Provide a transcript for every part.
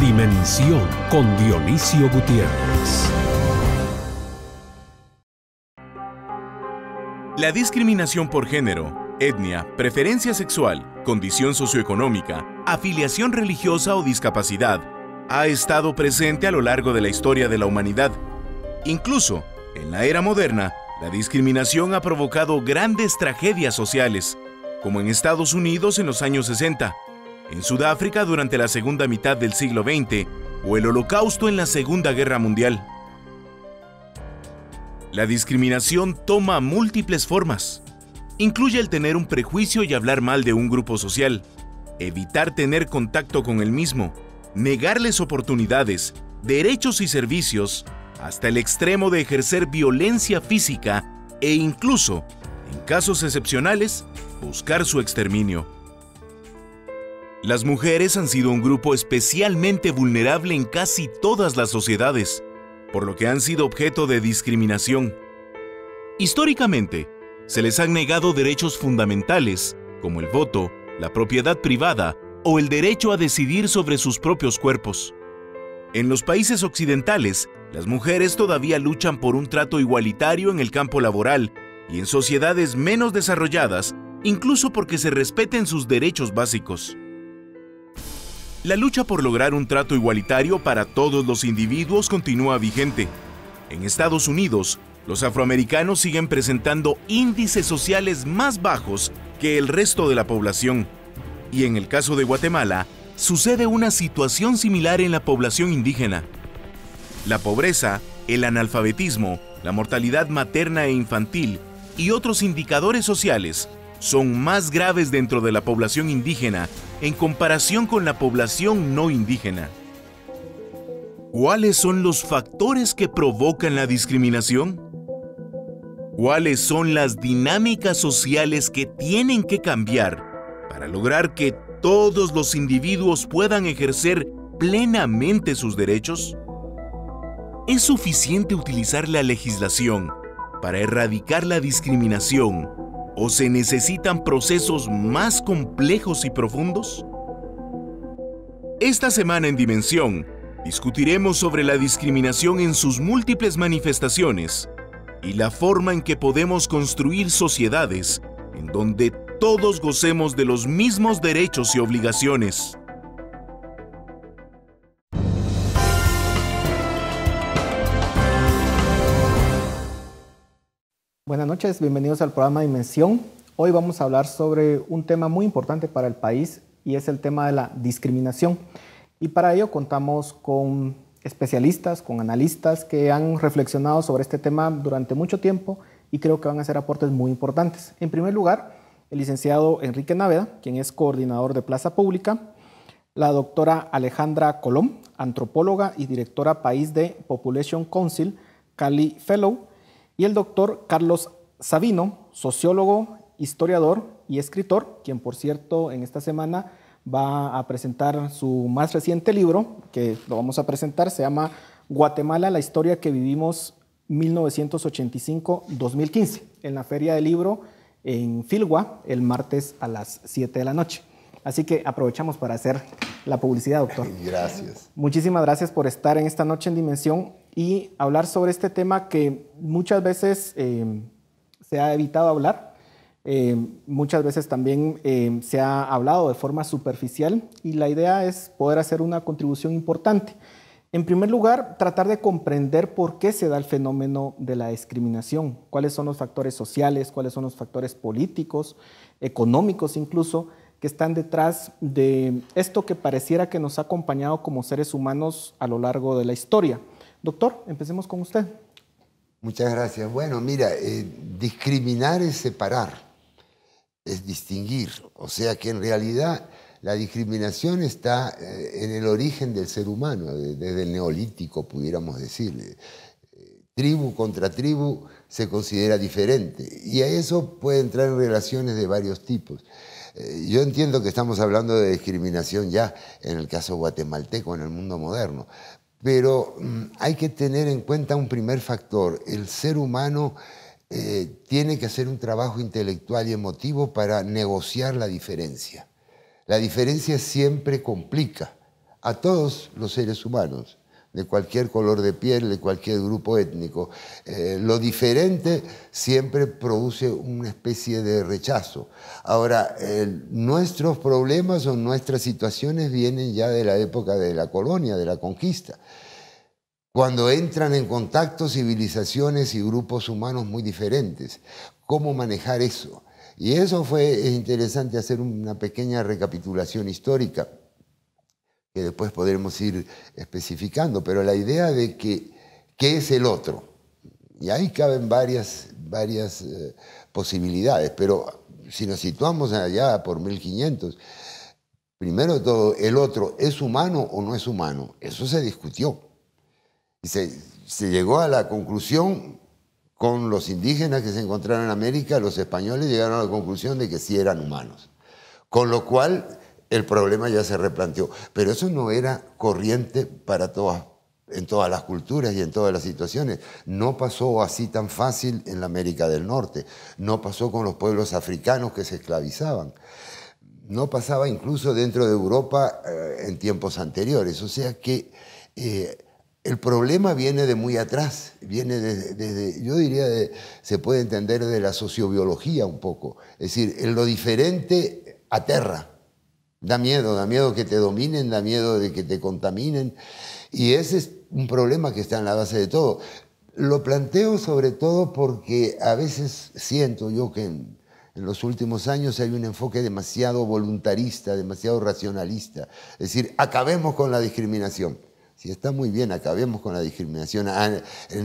Dimensión con Dionisio Gutiérrez. La discriminación por género, etnia, preferencia sexual, condición socioeconómica, afiliación religiosa o discapacidad ha estado presente a lo largo de la historia de la humanidad. Incluso, en la era moderna, la discriminación ha provocado grandes tragedias sociales, como en Estados Unidos en los años 60, en Sudáfrica durante la segunda mitad del siglo XX o el Holocausto en la Segunda Guerra Mundial. La discriminación toma múltiples formas. Incluye el tener un prejuicio y hablar mal de un grupo social, evitar tener contacto con el mismo, negarles oportunidades, derechos y servicios, hasta el extremo de ejercer violencia física e incluso, en casos excepcionales, buscar su exterminio. Las mujeres han sido un grupo especialmente vulnerable en casi todas las sociedades, por lo que han sido objeto de discriminación. Históricamente, se les han negado derechos fundamentales, como el voto, la propiedad privada o el derecho a decidir sobre sus propios cuerpos. En los países occidentales, las mujeres todavía luchan por un trato igualitario en el campo laboral y en sociedades menos desarrolladas, incluso porque se respeten sus derechos básicos. La lucha por lograr un trato igualitario para todos los individuos continúa vigente. En Estados Unidos, los afroamericanos siguen presentando índices sociales más bajos que el resto de la población. Y en el caso de Guatemala, sucede una situación similar en la población indígena. La pobreza, el analfabetismo, la mortalidad materna e infantil y otros indicadores sociales son más graves dentro de la población indígena en comparación con la población no indígena. ¿Cuáles son los factores que provocan la discriminación? ¿Cuáles son las dinámicas sociales que tienen que cambiar para lograr que todos los individuos puedan ejercer plenamente sus derechos? ¿Es suficiente utilizar la legislación para erradicar la discriminación o se necesitan procesos más complejos y profundos? Esta semana en Dimensión, discutiremos sobre la discriminación en sus múltiples manifestaciones y la forma en que podemos construir sociedades en donde todos gocemos de los mismos derechos y obligaciones. Buenas noches, bienvenidos al programa Dimensión. Hoy vamos a hablar sobre un tema muy importante para el país y es el tema de la discriminación. Y para ello contamos con especialistas, con analistas que han reflexionado sobre este tema durante mucho tiempo y creo que van a hacer aportes muy importantes. En primer lugar, el licenciado Enrique Naveda, quien es coordinador de Plaza Pública, la doctora Alejandra Colom, antropóloga y directora país de Population Council, Cali Fellow, y el doctor Carlos Sabino, sociólogo, historiador y escritor, quien por cierto en esta semana va a presentar su más reciente libro, que lo vamos a presentar, se llama Guatemala, la historia que vivimos 1985-2015, en la Feria del Libro en Filgua, el martes a las 7 de la noche. Así que aprovechamos para hacer la publicidad, doctor. Gracias. Muchísimas gracias por estar en esta noche en Dimensión y hablar sobre este tema que muchas veces se ha evitado hablar. Muchas veces también se ha hablado de forma superficial y la idea es poder hacer una contribución importante. En primer lugar, tratar de comprender por qué se da el fenómeno de la discriminación, cuáles son los factores sociales, cuáles son los factores políticos, económicos incluso, que están detrás de esto que pareciera que nos ha acompañado como seres humanos a lo largo de la historia. Doctor, empecemos con usted. Muchas gracias. Bueno, mira, discriminar es separar, es distinguir. O sea que en realidad la discriminación está en el origen del ser humano, desde el neolítico, pudiéramos decir. Tribu contra tribu se considera diferente y a eso puede entrar en relaciones de varios tipos. Yo entiendo que estamos hablando de discriminación ya en el caso guatemalteco, en el mundo moderno, pero hay que tener en cuenta un primer factor. El ser humano tiene que hacer un trabajo intelectual y emotivo para negociar la diferencia. La diferencia siempre complica a todos los seres humanos, de cualquier color de piel, de cualquier grupo étnico. Lo diferente siempre produce una especie de rechazo. Ahora, nuestros problemas o nuestras situaciones vienen ya de la época de la colonia, de la conquista, cuando entran en contacto civilizaciones y grupos humanos muy diferentes. ¿Cómo manejar eso? Y eso fue interesante, hacer una pequeña recapitulación histórica, que después podremos ir especificando, pero la idea de qué es el otro. Y ahí caben varias posibilidades, pero si nos situamos allá por 1500, primero de todo, ¿el otro es humano o no es humano? Eso se discutió. Y se llegó a la conclusión, con los indígenas que se encontraron en América, los españoles llegaron a la conclusión de que sí eran humanos. Con lo cual el problema ya se replanteó. Pero eso no era corriente en todas las culturas y en todas las situaciones. No pasó así tan fácil en la América del Norte. No pasó con los pueblos africanos que se esclavizaban. No pasaba incluso dentro de Europa en tiempos anteriores. O sea que el problema viene de muy atrás. Viene desde, yo diría, se puede entender de la sociobiología un poco. Es decir, en lo diferente aterra. Da miedo que te dominen, da miedo de que te contaminen. Y ese es un problema que está en la base de todo. Lo planteo sobre todo porque a veces siento yo que en los últimos años hay un enfoque demasiado voluntarista, demasiado racionalista. Es decir, acabemos con la discriminación. Sí, está muy bien, acabemos con la discriminación.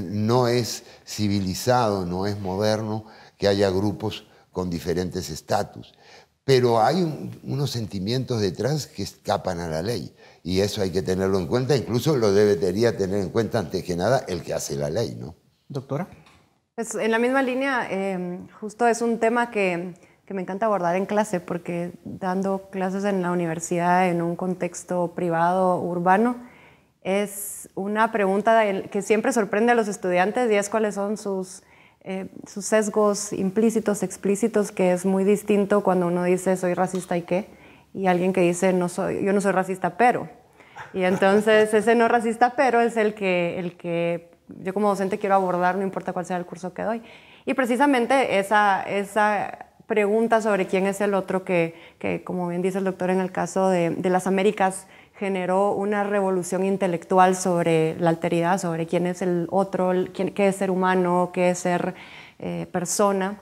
No es civilizado, no es moderno que haya grupos con diferentes estatus. Pero hay unos sentimientos detrás que escapan a la ley. Y eso hay que tenerlo en cuenta. Incluso lo debería tener en cuenta, antes que nada, el que hace la ley, ¿no? Doctora. Pues en la misma línea, justo es un tema que me encanta abordar en clase, porque dando clases en la universidad en un contexto privado, urbano, es una pregunta que siempre sorprende a los estudiantes, y es cuáles son sus sesgos implícitos, explícitos, que es muy distinto cuando uno dice soy racista y qué, y alguien que dice yo no soy racista pero. Y entonces ese no racista pero es el que yo como docente quiero abordar, no importa cuál sea el curso que doy. Y precisamente esa pregunta sobre quién es el otro, que como bien dice el doctor, en el caso de las Américas, generó una revolución intelectual sobre la alteridad, sobre quién es el otro, qué es ser humano, qué es ser persona.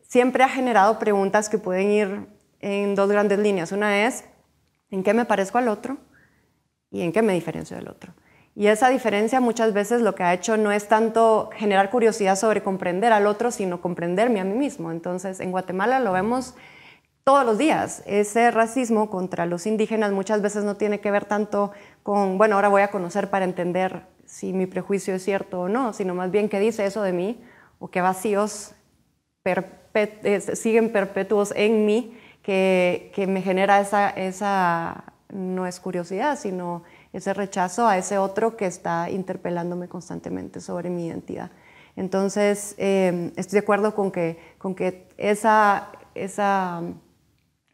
Siempre ha generado preguntas que pueden ir en dos grandes líneas. Una es, ¿en qué me parezco al otro? ¿Y en qué me diferencio del otro? Y esa diferencia muchas veces lo que ha hecho no es tanto generar curiosidad sobre comprender al otro, sino comprenderme a mí mismo. Entonces, en Guatemala lo vemos todos los días. Ese racismo contra los indígenas muchas veces no tiene que ver tanto con, bueno, ahora voy a conocer para entender si mi prejuicio es cierto o no, sino más bien qué dice eso de mí, o qué vacíos siguen perpetuos en mí que me genera esa, no es curiosidad, sino ese rechazo a ese otro que está interpelándome constantemente sobre mi identidad. Entonces, estoy de acuerdo con que esa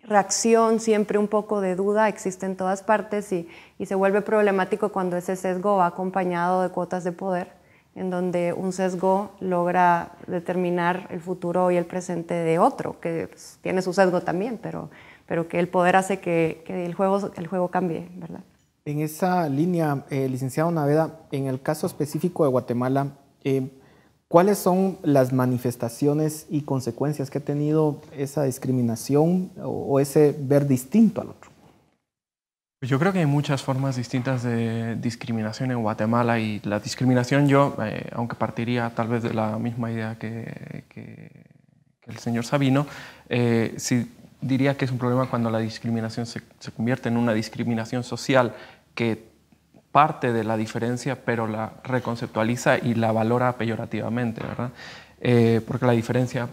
reacción, siempre un poco de duda, existe en todas partes, y se vuelve problemático cuando ese sesgo va acompañado de cuotas de poder, en donde un sesgo logra determinar el futuro y el presente de otro, que pues, tiene su sesgo también, pero que el poder hace que el juego cambie, ¿verdad? En esa línea, licenciado Naveda, en el caso específico de Guatemala, ¿cuáles son las manifestaciones y consecuencias que ha tenido esa discriminación o ese ver distinto al otro? Yo creo que hay muchas formas distintas de discriminación en Guatemala, y la discriminación aunque partiría tal vez de la misma idea que el señor Sabino, sí diría que es un problema cuando la discriminación se convierte en una discriminación social que parte de la diferencia, pero la reconceptualiza y la valora peyorativamente, ¿verdad? Porque la diferencia,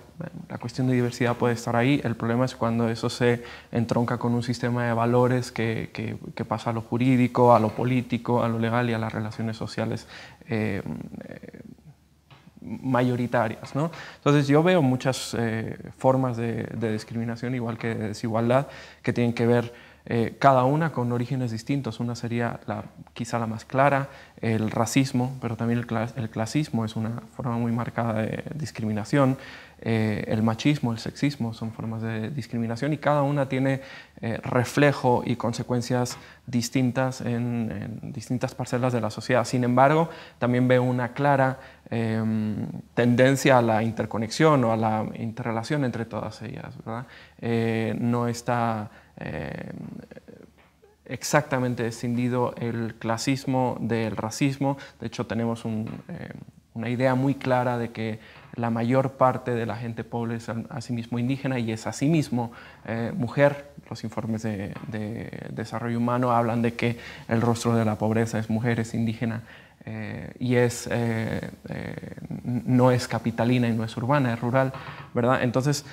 la cuestión de diversidad puede estar ahí. El problema es cuando eso se entronca con un sistema de valores que pasa a lo jurídico, a lo político, a lo legal y a las relaciones sociales mayoritarias, ¿no? Entonces yo veo muchas formas de discriminación, igual que de desigualdad, que tienen que ver cada una con orígenes distintos. Una sería quizá la más clara, el racismo, pero también el clasismo es una forma muy marcada de discriminación. El machismo, el sexismo son formas de discriminación y cada una tiene reflejo y consecuencias distintas en distintas parcelas de la sociedad. Sin embargo, también veo una clara tendencia a la interconexión o a la interrelación entre todas ellas, ¿verdad? No está exactamente escindido el clasismo del racismo. De hecho, tenemos una idea muy clara de que la mayor parte de la gente pobre es asimismo indígena y es asimismo mujer. Los informes de desarrollo humano hablan de que el rostro de la pobreza es mujer, es indígena y no es capitalina y no es urbana, es rural, ¿verdad? Entonces,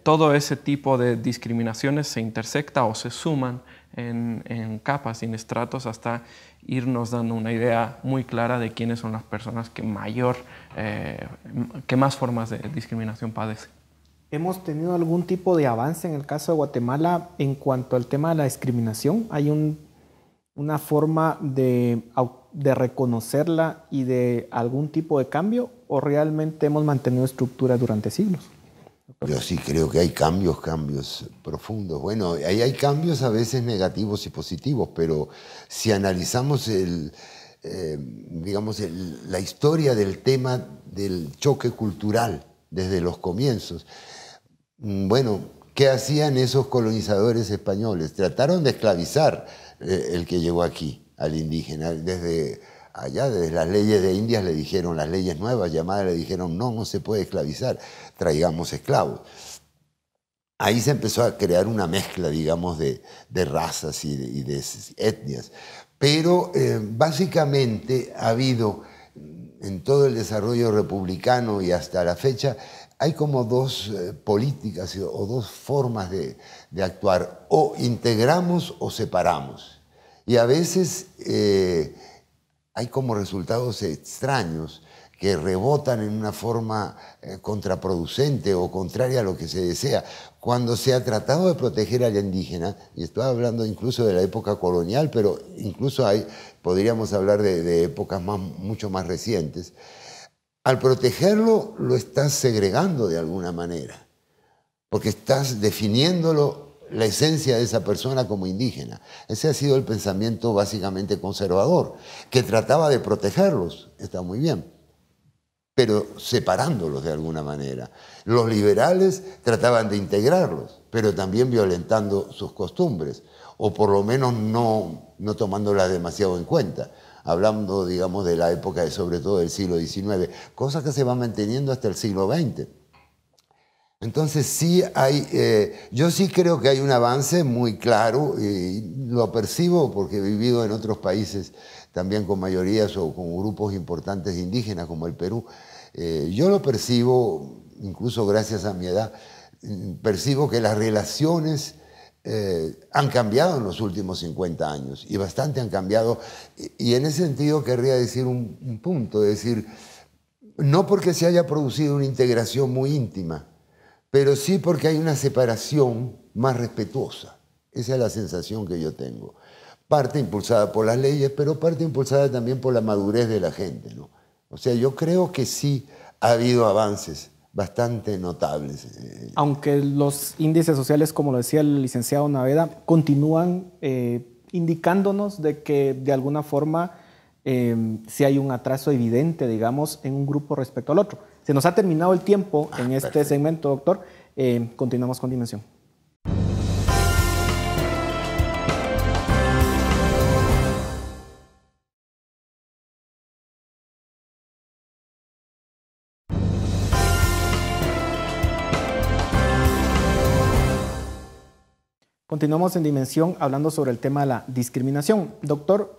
todo ese tipo de discriminaciones se intersecta o se suman en capas y en estratos hasta irnos dando una idea muy clara de quiénes son las personas que más formas de discriminación padecen. ¿Hemos tenido algún tipo de avance en el caso de Guatemala en cuanto al tema de la discriminación? ¿Hay una forma de reconocerla y de algún tipo de cambio o realmente hemos mantenido estructuras durante siglos? Yo sí creo que hay cambios profundos. Bueno, ahí hay cambios a veces negativos y positivos, pero si analizamos la historia del tema del choque cultural desde los comienzos, bueno, ¿qué hacían esos colonizadores españoles? Trataron de esclavizar el que llegó aquí, al indígena. Desde las leyes de Indias le dijeron, las leyes nuevas llamadas le dijeron, no se puede esclavizar, traigamos esclavos. Ahí se empezó a crear una mezcla, digamos, de razas y de etnias. Pero básicamente ha habido, en todo el desarrollo republicano y hasta la fecha, hay como dos políticas o dos formas de actuar. O integramos o separamos. Y a veces hay como resultados extraños que rebotan en una forma contraproducente o contraria a lo que se desea. Cuando se ha tratado de proteger al indígena, y estoy hablando incluso de la época colonial, pero incluso podríamos hablar de épocas mucho más recientes, al protegerlo lo estás segregando de alguna manera, porque estás definiéndolo, la esencia de esa persona como indígena. Ese ha sido el pensamiento básicamente conservador, que trataba de protegerlos, está muy bien, pero separándolos de alguna manera. Los liberales trataban de integrarlos, pero también violentando sus costumbres, o por lo menos no tomándolas demasiado en cuenta. Hablando, digamos, de la época, sobre todo del siglo XIX, cosa que se va manteniendo hasta el siglo XX. Entonces sí yo sí creo que hay un avance muy claro, y lo percibo porque he vivido en otros países también con mayorías o con grupos importantes de indígenas como el Perú. Yo lo percibo, incluso gracias a mi edad, percibo que las relaciones han cambiado en los últimos 50 años y bastante han cambiado, y en ese sentido querría decir un punto, es decir, no porque se haya producido una integración muy íntima, pero sí porque hay una separación más respetuosa. Esa es la sensación que yo tengo. Parte impulsada por las leyes, pero parte impulsada también por la madurez de la gente, ¿no? O sea, yo creo que sí ha habido avances bastante notables. Aunque los índices sociales, como lo decía el licenciado Naveda, continúan indicándonos de que de alguna forma sí hay un atraso evidente, digamos, en un grupo respecto al otro. Se nos ha terminado el tiempo en este perfecto segmento, doctor. Continuamos con Dimensión. Continuamos en Dimensión hablando sobre el tema de la discriminación. Doctor,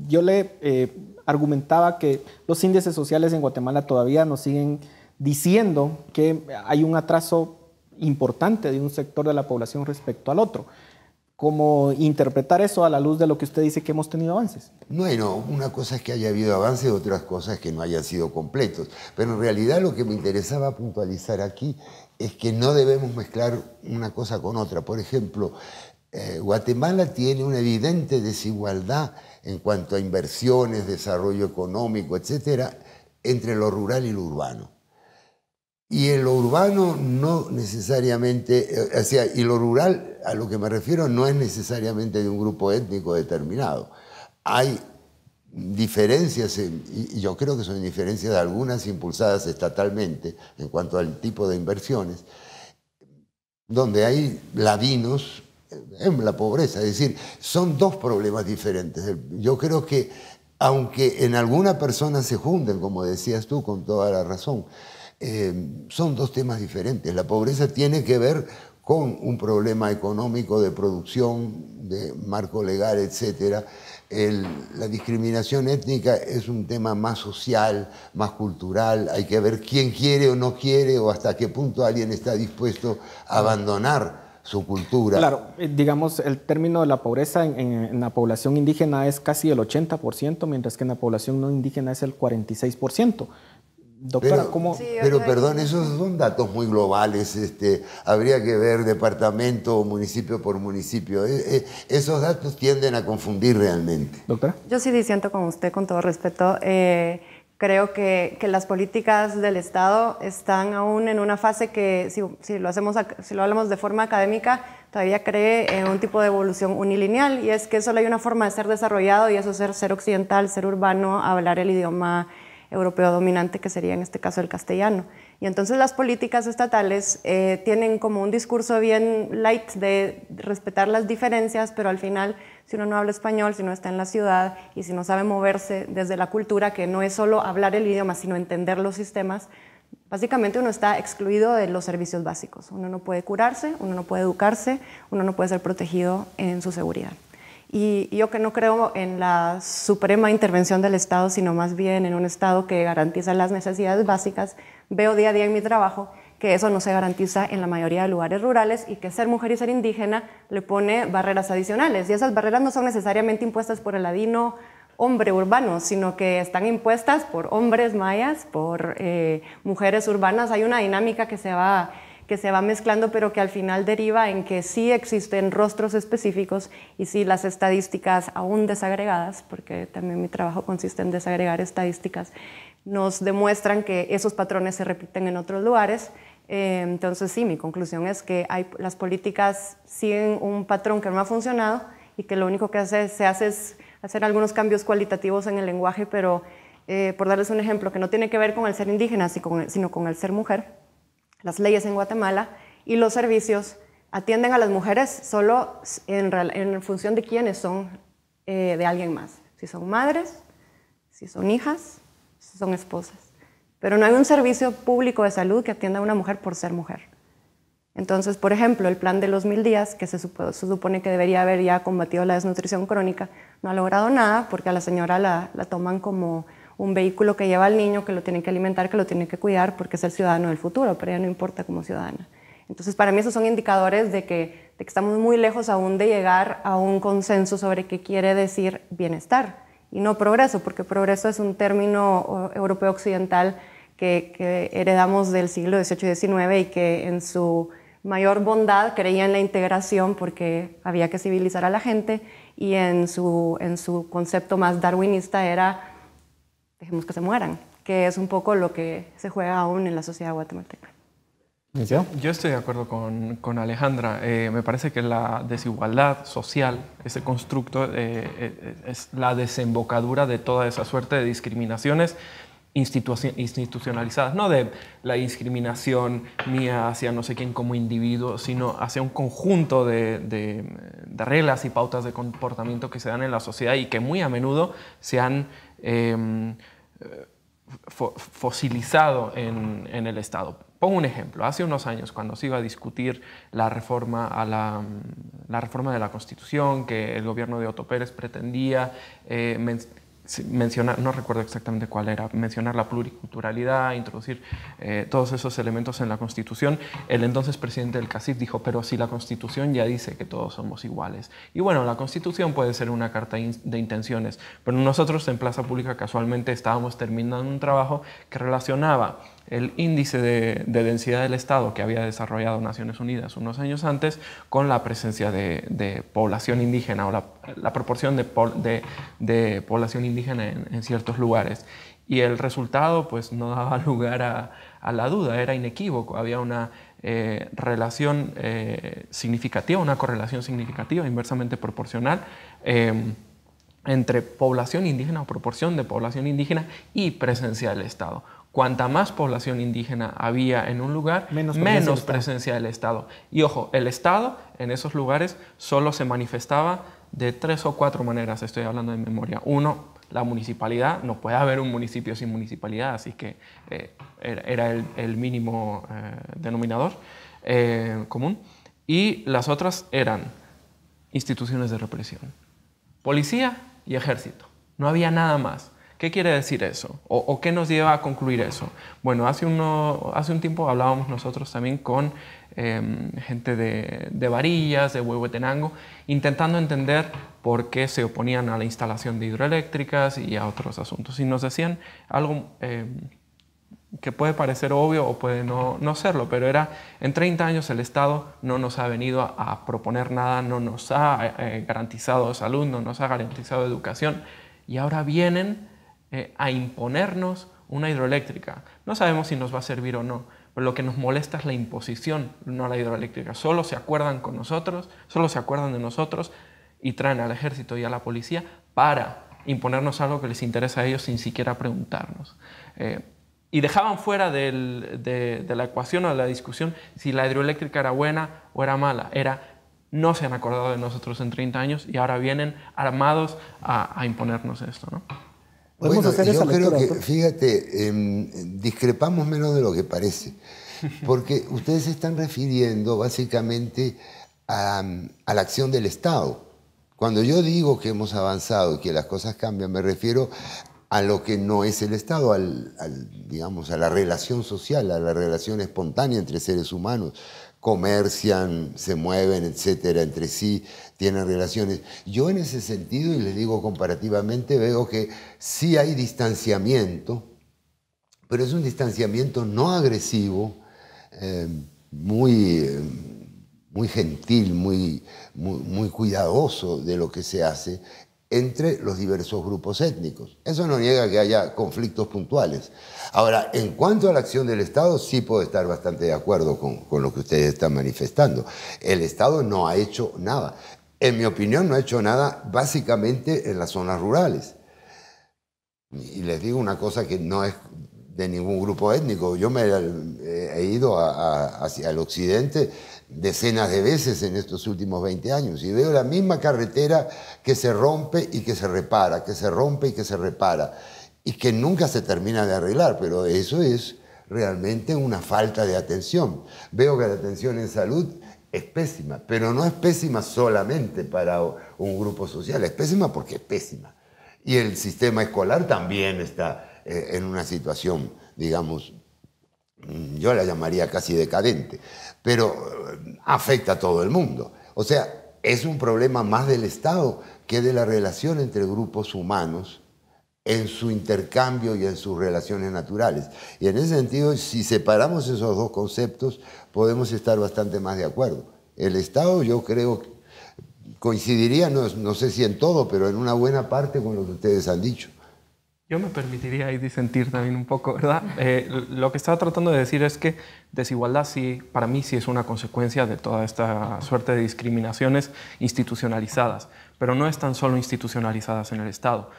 yo le argumentaba que los índices sociales en Guatemala todavía nos siguen diciendo que hay un atraso importante de un sector de la población respecto al otro. ¿Cómo interpretar eso a la luz de lo que usted dice que hemos tenido avances? Bueno, una cosa es que haya habido avances, otras cosas que no hayan sido completos. Pero en realidad lo que me interesaba puntualizar aquí es que no debemos mezclar una cosa con otra. Por ejemplo, Guatemala tiene una evidente desigualdad en cuanto a inversiones, desarrollo económico, etcétera, entre lo rural y lo urbano. Y en lo urbano no necesariamente, o sea, y lo rural, a lo que me refiero, no es necesariamente de un grupo étnico determinado. Hay diferencias, y yo creo que son diferencias algunas impulsadas estatalmente en cuanto al tipo de inversiones, donde hay ladinos en la pobreza. Es decir, son dos problemas diferentes. Yo creo que, aunque en alguna persona se junten, como decías tú, con toda la razón, son dos temas diferentes. La pobreza tiene que ver con un problema económico de producción, de marco legal, etc. La discriminación étnica es un tema más social, más cultural. Hay que ver quién quiere o no quiere, o hasta qué punto alguien está dispuesto a abandonar su cultura. Claro, digamos, el término de la pobreza en la población indígena es casi el 80%, mientras que en la población no indígena es el 46%. Doctora, ¿cómo? Pero perdón, esos son datos muy globales. Habría que ver departamento o municipio por municipio. Esos datos tienden a confundir realmente. Doctora. Yo sí disiento con usted, con todo respeto. Creo que las políticas del Estado están aún en una fase que, si lo hablamos de forma académica, todavía cree en un tipo de evolución unilineal, y es que solo hay una forma de ser desarrollado, y eso es ser occidental, ser urbano, hablar el idioma europeo dominante, que sería en este caso el castellano. Y entonces las políticas estatales tienen como un discurso bien light de respetar las diferencias, pero al final, si uno no habla español, si no está en la ciudad y si no sabe moverse desde la cultura, que no es solo hablar el idioma, sino entender los sistemas, básicamente uno está excluido de los servicios básicos. Uno no puede curarse, uno no puede educarse, uno no puede ser protegido en su seguridad. Y yo que no creo en la suprema intervención del Estado, sino más bien en un Estado que garantiza las necesidades básicas, veo día a día en mi trabajo que eso no se garantiza en la mayoría de lugares rurales, y que ser mujer y ser indígena le pone barreras adicionales. Y esas barreras no son necesariamente impuestas por el ladino hombre urbano, sino que están impuestas por hombres mayas, por mujeres urbanas. Hay una dinámica que se va mezclando, pero que al final deriva en que sí existen rostros específicos, y sí las estadísticas aún desagregadas, porque también mi trabajo consiste en desagregar estadísticas, nos demuestran que esos patrones se repiten en otros lugares. Entonces sí, mi conclusión es que las políticas siguen un patrón que no ha funcionado, y que lo único que se hace es hacer algunos cambios cualitativos en el lenguaje, pero por darles un ejemplo, que no tiene que ver con el ser indígena, sino con el ser mujer. Las leyes en Guatemala y los servicios atienden a las mujeres solo en función de quiénes son de alguien más. Si son madres, si son hijas, si son esposas. Pero no hay un servicio público de salud que atienda a una mujer por ser mujer. Entonces, por ejemplo, el plan de los 1000 días, que se supone que debería haber ya combatido la desnutrición crónica, no ha logrado nada, porque a la señora la toman como un vehículo que lleva al niño, que lo tiene que alimentar, que lo tiene que cuidar, porque es el ciudadano del futuro, pero ella no importa como ciudadana. Entonces, para mí esos son indicadores de que estamos muy lejos aún de llegar a un consenso sobre qué quiere decir bienestar, y no progreso, porque progreso es un término europeo occidental que heredamos del siglo XVIII y XIX, y que en su mayor bondad creía en la integración porque había que civilizar a la gente, y en su concepto más darwinista era dejemos que se mueran, que es un poco lo que se juega aún en la sociedad guatemalteca. Yo estoy de acuerdo con Alejandra. Me parece que la desigualdad social, ese constructo, es la desembocadura de toda esa suerte de discriminaciones institucionalizadas, no de la discriminación mía hacia no sé quién como individuo, sino hacia un conjunto de reglas y pautas de comportamiento que se dan en la sociedad y que muy a menudo se han fosilizado en el Estado. Pongo un ejemplo. Hace unos años, cuando se iba a discutir la reforma de la Constitución, que el gobierno de Otto Pérez pretendía mencionar, no recuerdo exactamente cuál era, mencionar la pluriculturalidad, introducir todos esos elementos en la Constitución, el entonces presidente del CACIF dijo, pero si la Constitución ya dice que todos somos iguales. Y bueno, la Constitución puede ser una carta de intenciones, pero nosotros en Plaza Pública casualmente estábamos terminando un trabajo que relacionaba el índice de densidad del Estado que había desarrollado Naciones Unidas unos años antes con la presencia de población indígena o la proporción de población indígena en ciertos lugares. Y el resultado pues, no daba lugar a la duda, era inequívoco, había una relación significativa, una correlación significativa, inversamente proporcional, entre población indígena o proporción de población indígena y presencia del Estado. Cuanta más población indígena había en un lugar, menos presencia del Estado. Y ojo, el Estado en esos lugares solo se manifestaba de 3 o 4 maneras, estoy hablando de memoria. Uno, la municipalidad, no puede haber un municipio sin municipalidad, así que era el mínimo denominador común. Y las otras eran instituciones de represión, policía y ejército. No había nada más. ¿Qué quiere decir eso? ¿O qué nos lleva a concluir eso? Bueno, hace un tiempo hablábamos nosotros también con gente de Varillas, de Huehuetenango, intentando entender por qué se oponían a la instalación de hidroeléctricas y a otros asuntos. Y nos decían algo que puede parecer obvio o puede no serlo, pero era, en 30 años el Estado no nos ha venido a proponer nada, no nos ha garantizado salud, no nos ha garantizado educación, y ahora vienen a imponernos una hidroeléctrica. No sabemos si nos va a servir o no, pero lo que nos molesta es la imposición, no la hidroeléctrica. Solo se acuerdan con nosotros, solo se acuerdan de nosotros y traen al ejército y a la policía para imponernos algo que les interesa a ellos sin siquiera preguntarnos. Y dejaban fuera de la ecuación o de la discusión si la hidroeléctrica era buena o era mala. No se han acordado de nosotros en 30 años y ahora vienen armados a imponernos esto, ¿no? Bueno, yo creo que, fíjate, discrepamos menos de lo que parece, porque ustedes se están refiriendo básicamente a la acción del Estado. Cuando yo digo que hemos avanzado y que las cosas cambian, me refiero a lo que no es el Estado, digamos, a la relación social, a la relación espontánea entre seres humanos. Comercian, se mueven, etcétera, entre sí, tienen relaciones. Yo en ese sentido, y les digo comparativamente, veo que sí hay distanciamiento, pero es un distanciamiento no agresivo, muy gentil, muy cuidadoso de lo que se hace entre los diversos grupos étnicos. Eso no niega que haya conflictos puntuales. Ahora, en cuanto a la acción del Estado, sí puedo estar bastante de acuerdo con lo que ustedes están manifestando. El Estado no ha hecho nada. En mi opinión, no ha hecho nada básicamente en las zonas rurales. Y les digo una cosa que no es de ningún grupo étnico. Yo me he ido hacia el occidente decenas de veces en estos últimos 20 años y veo la misma carretera que se rompe y que se repara, que se rompe y que se repara y que nunca se termina de arreglar, pero eso es realmente una falta de atención. Veo que la atención en salud es pésima, pero no es pésima solamente para un grupo social, es pésima porque es pésima. Y el sistema escolar también está en una situación, digamos, yo la llamaría casi decadente, pero afecta a todo el mundo. O sea, es un problema más del Estado que de la relación entre grupos humanos en su intercambio y en sus relaciones naturales. Y en ese sentido, si separamos esos dos conceptos, podemos estar bastante más de acuerdo. El Estado, yo creo, coincidiría, no sé si en todo, pero en una buena parte con lo que ustedes han dicho. Yo me permitiría ahí disentir también un poco, ¿verdad? Lo que estaba tratando de decir es que desigualdad sí, para mí sí es una consecuencia de toda esta suerte de discriminaciones institucionalizadas, pero no están solo institucionalizadas en el Estado.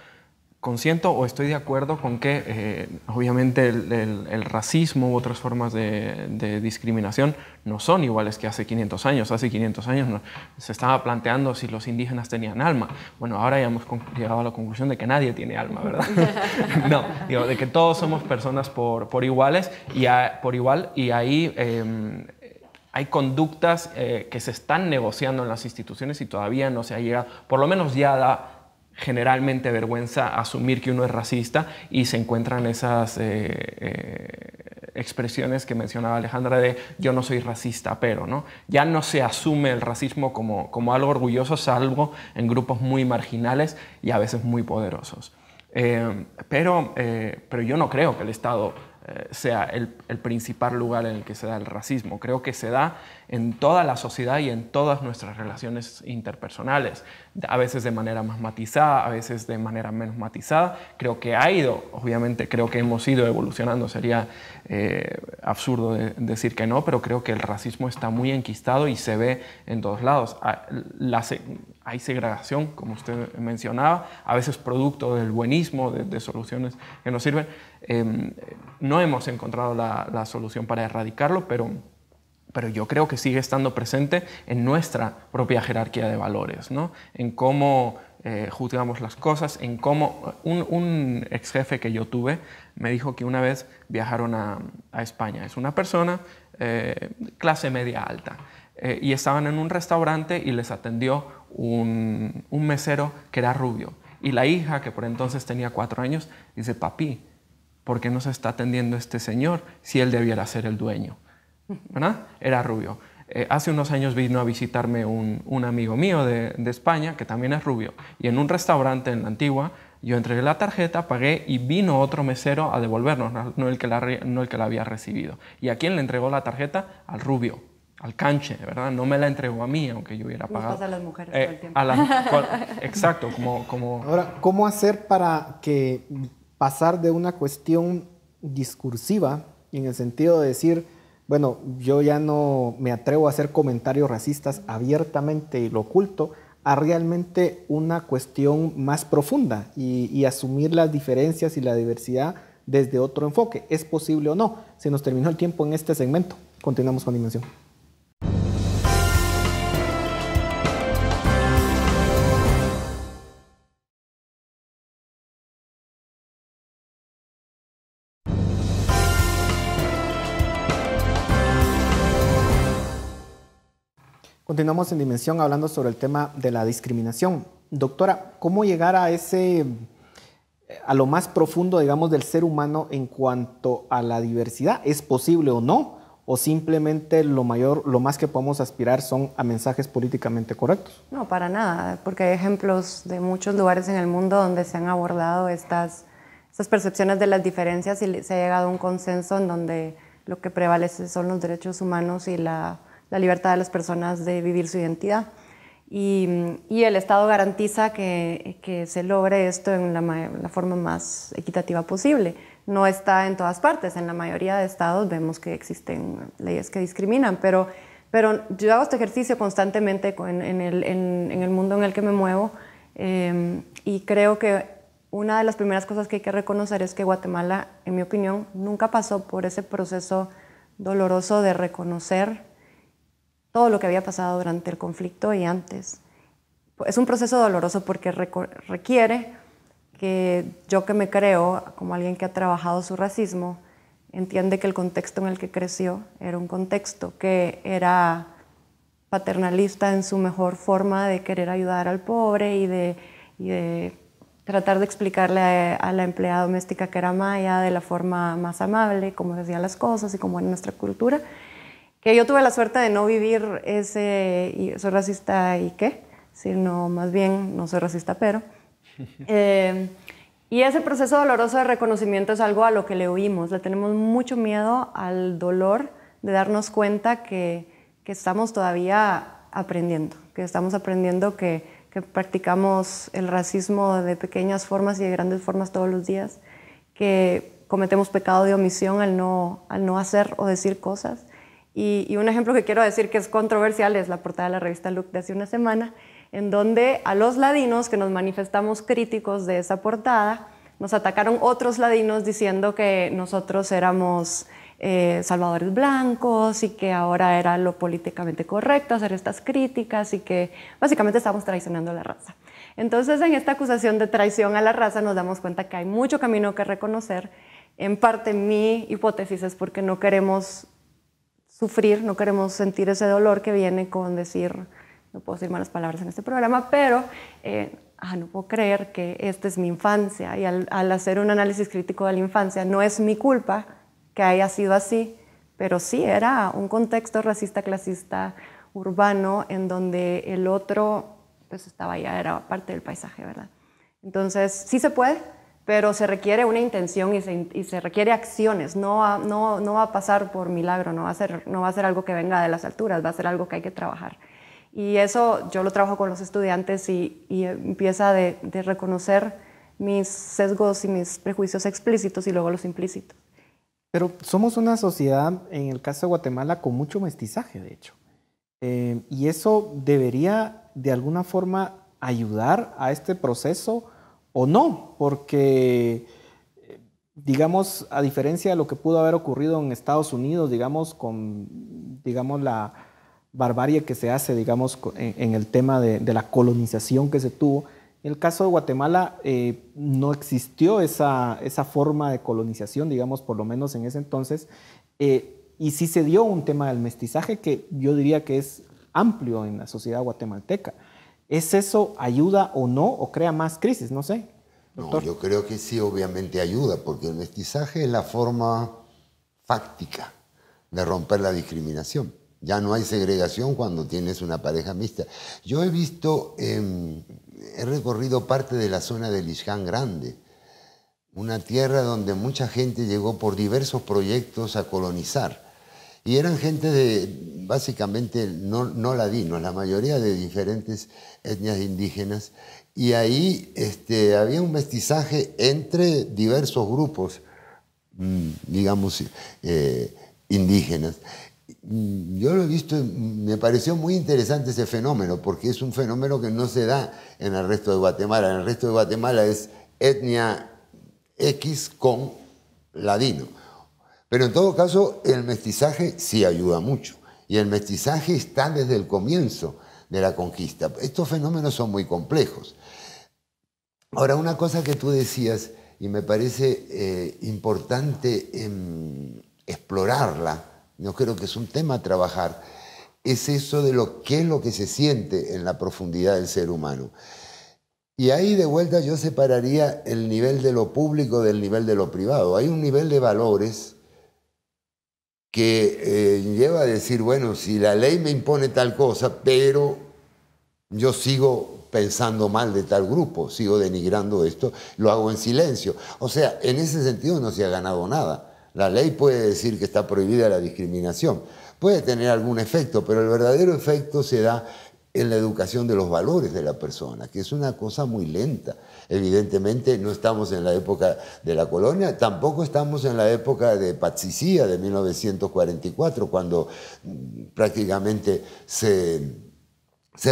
Consiento o estoy de acuerdo con que obviamente el racismo u otras formas de discriminación no son iguales que hace 500 años. Hace 500 años se estaba planteando si los indígenas tenían alma. Bueno, ahora ya hemos llegado a la conclusión de que nadie tiene alma, ¿verdad? No, digo, de que todos somos personas por igual y ahí hay conductas que se están negociando en las instituciones y todavía no se ha llegado, por lo menos ya da generalmente vergüenza asumir que uno es racista y se encuentran esas expresiones que mencionaba Alejandra de yo no soy racista, pero, ¿no? Ya no se asume el racismo como algo orgulloso, salvo en grupos muy marginales y a veces muy poderosos. Pero yo no creo que el Estado sea el principal lugar en el que se da el racismo. Creo que se da en toda la sociedad y en todas nuestras relaciones interpersonales, a veces de manera más matizada, a veces de manera menos matizada. Creo que obviamente creo que hemos ido evolucionando, sería absurdo decir que no, pero creo que el racismo está muy enquistado y se ve en todos lados. Hay segregación, como usted mencionaba, a veces producto del buenismo, de soluciones que nos sirven. No hemos encontrado la solución para erradicarlo, pero yo creo que sigue estando presente en nuestra propia jerarquía de valores, ¿no? En cómo juzgamos las cosas, en cómo... Un ex jefe que yo tuve me dijo que una vez viajaron a España. Es una persona clase media alta. Y estaban en un restaurante y les atendió un mesero que era rubio. Y la hija, que por entonces tenía 4 años, dice: papi, ¿por qué nos está atendiendo este señor si él debiera ser el dueño? ¿Verdad? Era rubio. Hace unos años vino a visitarme un amigo mío de España, que también es rubio, y en un restaurante en la Antigua yo entregué la tarjeta, pagué y vino otro mesero a devolvernos, no el que la había recibido. ¿Y a quién le entregó la tarjeta? Al rubio, al canche, ¿verdad? No me la entregó a mí, aunque yo hubiera pagado. Nos pasa a las mujeres todo el tiempo. Exacto, como... Ahora, ¿cómo hacer para que pasar de una cuestión discursiva, en el sentido de decir, bueno, yo ya no me atrevo a hacer comentarios racistas abiertamente y lo oculto, a realmente una cuestión más profunda y asumir las diferencias y la diversidad desde otro enfoque? ¿Es posible o no? Se nos terminó el tiempo en este segmento. Continuamos con Dimensión. Continuamos en Dimensión hablando sobre el tema de la discriminación. Doctora, ¿cómo llegar a lo más profundo, digamos, del ser humano en cuanto a la diversidad? ¿Es posible o no? ¿O simplemente lo más que podemos aspirar son a mensajes políticamente correctos? No, para nada, porque hay ejemplos de muchos lugares en el mundo donde se han abordado estas percepciones de las diferencias y se ha llegado a un consenso en donde lo que prevalece son los derechos humanos y la libertad de las personas de vivir su identidad. Y el Estado garantiza que se logre esto en la forma más equitativa posible. No está en todas partes. En la mayoría de estados vemos que existen leyes que discriminan, pero yo hago este ejercicio constantemente en el mundo en el que me muevo, y creo que una de las primeras cosas que hay que reconocer es que Guatemala, en mi opinión, nunca pasó por ese proceso doloroso de reconocer todo lo que había pasado durante el conflicto y antes. Es un proceso doloroso porque requiere que yo, que me creo como alguien que ha trabajado su racismo, entiende que el contexto en el que creció era un contexto que era paternalista en su mejor forma de querer ayudar al pobre y de tratar de explicarle a la empleada doméstica que era maya de la forma más amable, cómo decía las cosas y cómo era nuestra cultura. Que yo tuve la suerte de no vivir y soy racista y qué, sino más bien no soy racista, pero... y ese proceso doloroso de reconocimiento es algo a lo que le huimos. Le tenemos mucho miedo al dolor de darnos cuenta que estamos todavía aprendiendo, que practicamos el racismo de pequeñas formas y de grandes formas todos los días, que cometemos pecado de omisión al no hacer o decir cosas. Y un ejemplo que quiero decir que es controversial es la portada de la revista Look de hace una semana, en donde a los ladinos que nos manifestamos críticos de esa portada, nos atacaron otros ladinos diciendo que nosotros éramos salvadores blancos y que ahora era lo políticamente correcto hacer estas críticas y que básicamente estamos traicionando a la raza. Entonces, en esta acusación de traición a la raza nos damos cuenta que hay mucho camino que reconocer. En parte, mi hipótesis es porque no queremos sufrir, no queremos sentir ese dolor que viene con decir, no puedo decir malas palabras en este programa, pero no puedo creer que esta es mi infancia. Y al hacer un análisis crítico de la infancia, no es mi culpa que haya sido así, pero sí era un contexto racista, clasista, urbano, en donde el otro pues estaba ya, era parte del paisaje, ¿verdad? Entonces, sí se puede, pero se requiere una intención y se requiere acciones. No va a pasar por milagro, no va a ser algo que venga de las alturas, va a ser algo que hay que trabajar. Y eso yo lo trabajo con los estudiantes y empieza de reconocer mis sesgos y mis prejuicios explícitos y luego los implícitos. Pero somos una sociedad, en el caso de Guatemala, con mucho mestizaje, de hecho. Y eso debería, de alguna forma, ayudar a este proceso o no, porque, digamos, a diferencia de lo que pudo haber ocurrido en Estados Unidos, digamos, con, digamos, la barbarie que se hace, digamos, en el tema de la colonización que se tuvo, en el caso de Guatemala no existió esa forma de colonización, digamos, por lo menos en ese entonces, y sí se dio un tema del mestizaje que yo diría que es amplio en la sociedad guatemalteca. ¿Es eso ayuda o no, o crea más crisis? No sé, doctor. No, yo creo que sí, obviamente ayuda, porque el mestizaje es la forma fáctica de romper la discriminación. Ya no hay segregación cuando tienes una pareja mixta. Yo he visto, he recorrido parte de la zona del Ixcán Grande, una tierra donde mucha gente llegó por diversos proyectos a colonizar. Y eran gente de, básicamente, no ladinos, la mayoría de diferentes etnias indígenas. Y ahí había un mestizaje entre diversos grupos, digamos, indígenas. Yo lo he visto, me pareció muy interesante ese fenómeno, porque es un fenómeno que no se da en el resto de Guatemala. En el resto de Guatemala es etnia X con ladino. Pero en todo caso, el mestizaje sí ayuda mucho. Y el mestizaje está desde el comienzo de la conquista. Estos fenómenos son muy complejos. Ahora, una cosa que tú decías, y me parece importante explorarla, yo creo que es un tema a trabajar, es eso de qué es lo que se siente en la profundidad del ser humano. Y ahí de vuelta yo separaría el nivel de lo público del nivel de lo privado. Hay un nivel de valores que lleva a decir, bueno, si la ley me impone tal cosa, pero yo sigo pensando mal de tal grupo, sigo denigrando esto, lo hago en silencio. O sea, en ese sentido no se ha ganado nada. La ley puede decir que está prohibida la discriminación, puede tener algún efecto, pero el verdadero efecto se da en la educación de los valores de la persona, que es una cosa muy lenta. Evidentemente no estamos en la época de la colonia, tampoco estamos en la época de Patzicía, de 1944, cuando prácticamente se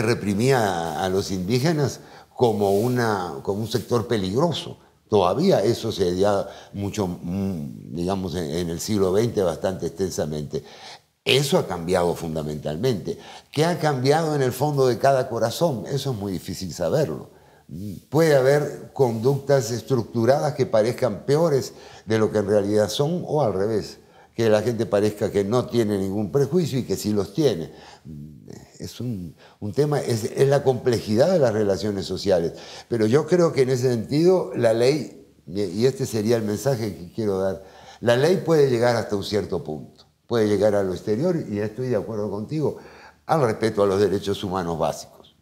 reprimía a los indígenas como un sector peligroso. Todavía eso se veía mucho, digamos, en el siglo XX bastante extensamente. Eso ha cambiado fundamentalmente. ¿Qué ha cambiado en el fondo de cada corazón? Eso es muy difícil saberlo. Puede haber conductas estructuradas que parezcan peores de lo que en realidad son, o al revés, que la gente parezca que no tiene ningún prejuicio y que sí los tiene. Es un tema, es la complejidad de las relaciones sociales. Pero yo creo que en ese sentido la ley, y este sería el mensaje que quiero dar, la ley puede llegar hasta un cierto punto. Puede llegar a lo exterior, y estoy de acuerdo contigo, al respeto a los derechos humanos básicos.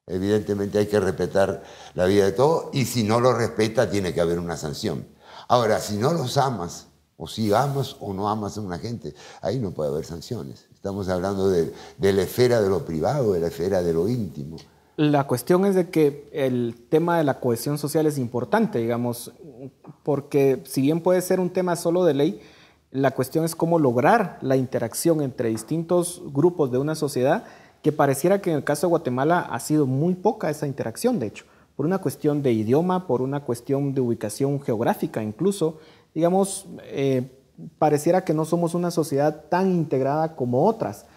Evidentemente hay que respetar la vida de todos, y si no lo respeta tiene que haber una sanción. Ahora, si no los amas, o si amas o no amas a una gente, ahí no puede haber sanciones. Estamos hablando de la esfera de lo privado, de la esfera de lo íntimo. La cuestión es de que el tema de la cohesión social es importante, digamos, porque si bien puede ser un tema solo de ley, la cuestión es cómo lograr la interacción entre distintos grupos de una sociedad, que pareciera que en el caso de Guatemala ha sido muy poca esa interacción, de hecho, por una cuestión de idioma, por una cuestión de ubicación geográfica incluso, digamos, pareciera que no somos una sociedad tan integrada como otras.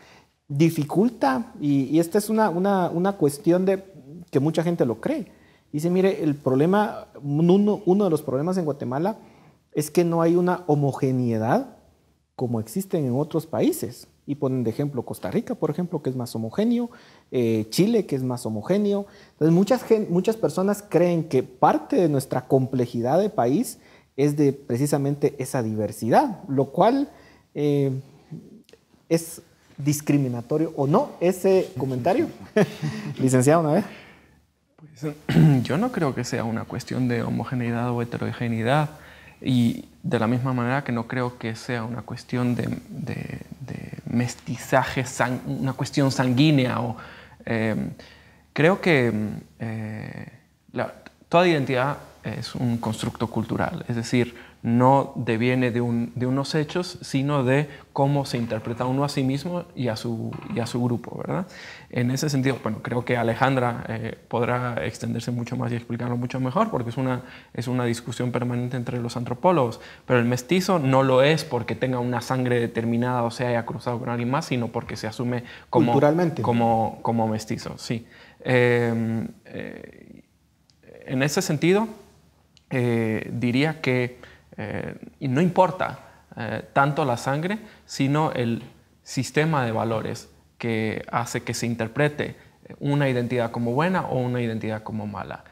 Dificulta, y esta es una cuestión de que mucha gente lo cree. Dice, mire, el problema, uno de los problemas en Guatemala es que no hay una homogeneidad como existen en otros países. Y ponen de ejemplo Costa Rica, por ejemplo, que es más homogéneo, Chile, que es más homogéneo. Entonces muchas personas creen que parte de nuestra complejidad de país es de precisamente esa diversidad, lo cual es discriminatorio o no ese comentario. Licenciado, una vez. Pues, yo no creo que sea una cuestión de homogeneidad o heterogeneidad, y de la misma manera que no creo que sea una cuestión de mestizaje, una cuestión sanguínea. Creo que toda identidad es un constructo cultural, es decir, no deviene de unos hechos, sino de cómo se interpreta uno a sí mismo y a su grupo, ¿verdad? En ese sentido, bueno, creo que Alejandra podrá extenderse mucho más y explicarlo mucho mejor, porque es una discusión permanente entre los antropólogos, pero el mestizo no lo es porque tenga una sangre determinada o se haya cruzado con alguien más, sino porque se asume culturalmente como mestizo, sí. En ese sentido, diría que y no importa tanto la sangre, sino el sistema de valores que hace que se interprete una identidad como buena o una identidad como mala.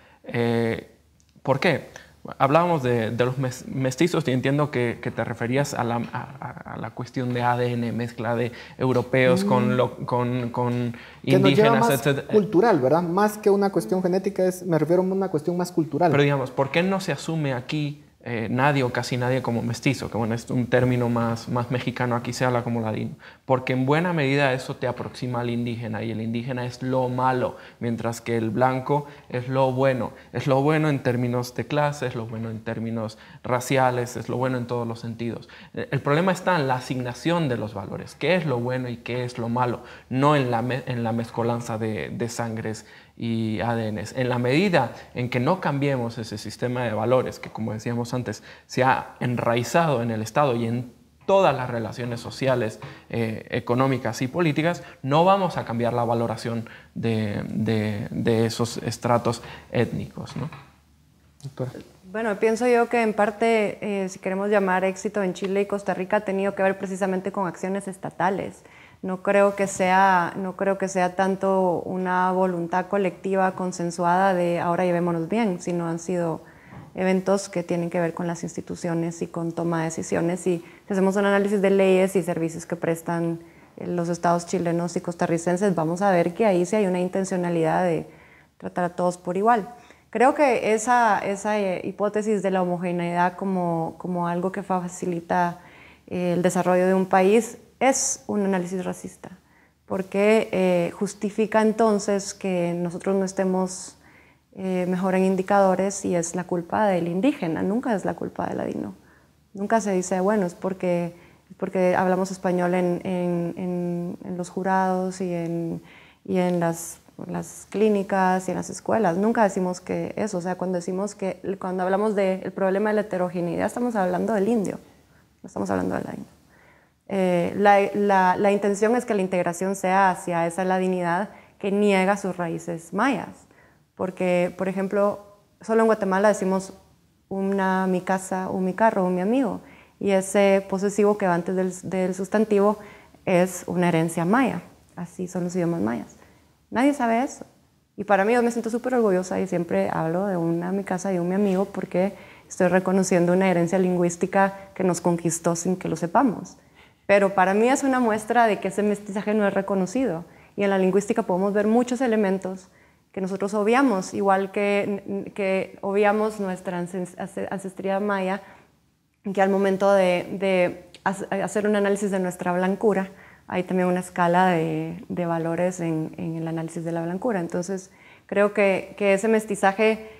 ¿Por qué? Hablábamos de los mestizos y entiendo que te referías a la cuestión de ADN, mezcla de europeos con que indígenas, nos lleva más etc. cultural, ¿verdad? Más que una cuestión genética, me refiero a una cuestión más cultural. Pero digamos, ¿por qué no se asume aquí nadie o casi nadie como mestizo? Que bueno, es un término más mexicano, aquí se habla como ladino. Porque en buena medida eso te aproxima al indígena, y el indígena es lo malo, mientras que el blanco es lo bueno. Es lo bueno en términos de clase, es lo bueno en términos raciales, es lo bueno en todos los sentidos. El problema está en la asignación de los valores. ¿Qué es lo bueno y qué es lo malo? No en la mezcolanza de sangres y ADNs. En la medida en que no cambiemos ese sistema de valores que, como decíamos antes, se ha enraizado en el Estado y en todas las relaciones sociales, económicas y políticas, no vamos a cambiar la valoración de esos estratos étnicos, ¿no? Doctora. Bueno, pienso yo que en parte, si queremos llamar éxito en Chile y Costa Rica, ha tenido que ver precisamente con acciones estatales. No creo que sea tanto una voluntad colectiva consensuada de ahora llevémonos bien, sino han sido eventos que tienen que ver con las instituciones y con toma de decisiones. Y si hacemos un análisis de leyes y servicios que prestan los estados chilenos y costarricenses, vamos a ver que ahí sí hay una intencionalidad de tratar a todos por igual. Creo que esa hipótesis de la homogeneidad como algo que facilita el desarrollo de un país es un análisis racista, porque justifica entonces que nosotros no estemos mejor en indicadores y es la culpa del indígena, nunca es la culpa del ladino. Nunca se dice, bueno, es porque hablamos español en los jurados y en las clínicas y en las escuelas. Nunca decimos que eso, o sea, cuando hablamos del problema de la heterogeneidad, estamos hablando del indio, no estamos hablando del ladino. La intención es que la integración sea hacia esa ladinidad que niega sus raíces mayas. Porque, por ejemplo, solo en Guatemala decimos mi casa, mi carro, mi amigo. Y ese posesivo que va antes del sustantivo es una herencia maya. Así son los idiomas mayas. Nadie sabe eso. Y para mí yo me siento súper orgullosa y siempre hablo de mi casa y mi amigo porque estoy reconociendo una herencia lingüística que nos conquistó sin que lo sepamos. Pero para mí es una muestra de que ese mestizaje no es reconocido. Y en la lingüística podemos ver muchos elementos que nosotros obviamos, igual que obviamos nuestra ancestría maya, que al momento de hacer un análisis de nuestra blancura, hay también una escala de valores en el análisis de la blancura. Entonces, creo que ese mestizaje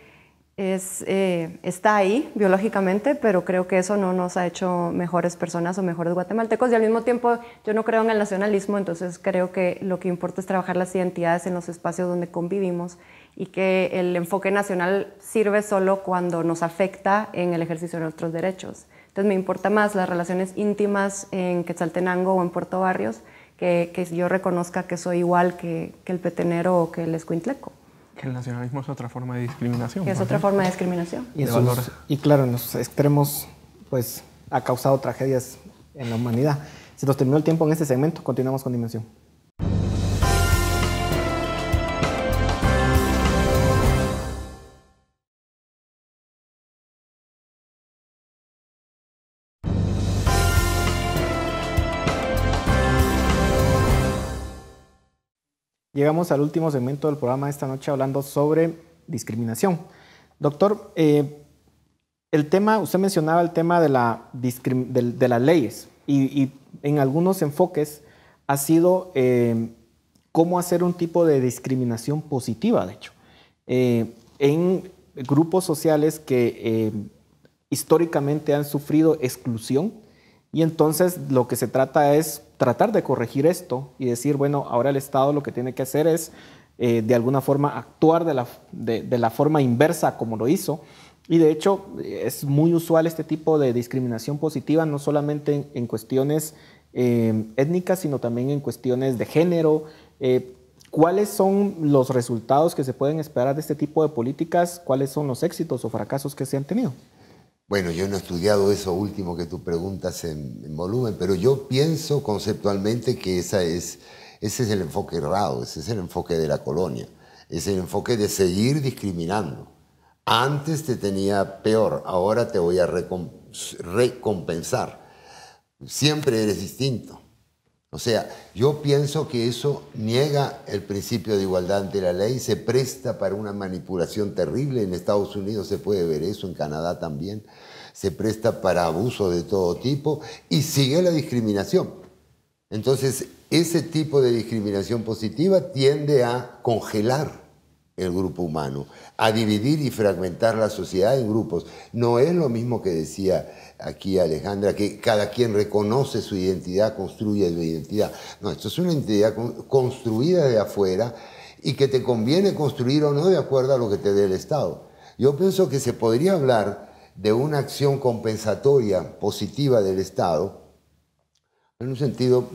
está ahí biológicamente, pero creo que eso no nos ha hecho mejores personas o mejores guatemaltecos, y al mismo tiempo yo no creo en el nacionalismo, entonces creo que lo que importa es trabajar las identidades en los espacios donde convivimos y que el enfoque nacional sirve solo cuando nos afecta en el ejercicio de nuestros derechos. Entonces me importa más las relaciones íntimas en Quetzaltenango o en Puerto Barrios que yo reconozca que soy igual que el petenero o que el escuintleco. Que el nacionalismo es otra forma de discriminación. Que es otra forma de discriminación. Y claro, en los extremos, pues, ha causado tragedias en la humanidad. Se nos terminó el tiempo en este segmento, continuamos con Dimensión. Llegamos al último segmento del programa de esta noche hablando sobre discriminación. Doctor, el tema, usted mencionaba el tema de las leyes y en algunos enfoques ha sido cómo hacer un tipo de discriminación positiva, de hecho, en grupos sociales que históricamente han sufrido exclusión, y entonces lo que se trata es tratar de corregir esto y decir, bueno, ahora el Estado lo que tiene que hacer es de alguna forma actuar de la forma inversa como lo hizo. Y de hecho es muy usual este tipo de discriminación positiva, no solamente en cuestiones étnicas, sino también en cuestiones de género. ¿Cuáles son los resultados que se pueden esperar de este tipo de políticas? ¿Cuáles son los éxitos o fracasos que se han tenido? Bueno, yo no he estudiado eso último que tú preguntas en volumen, pero yo pienso conceptualmente que ese es el enfoque errado, ese es el enfoque de la colonia, es el enfoque de seguir discriminando. Antes te tenía peor, ahora te voy a recompensar. Siempre eres distinto. O sea, yo pienso que eso niega el principio de igualdad ante la ley, se presta para una manipulación terrible. En Estados Unidos se puede ver eso, en Canadá también. Se presta para abuso de todo tipo y sigue la discriminación. Entonces, ese tipo de discriminación positiva tiende a congelar el grupo humano, a dividir y fragmentar la sociedad en grupos. No es lo mismo que decía aquí Alejandra, que cada quien reconoce su identidad, construye su identidad. No, esto es una identidad construida de afuera y que te conviene construir o no de acuerdo a lo que te dé el Estado. Yo pienso que se podría hablar de una acción compensatoria positiva del Estado en un sentido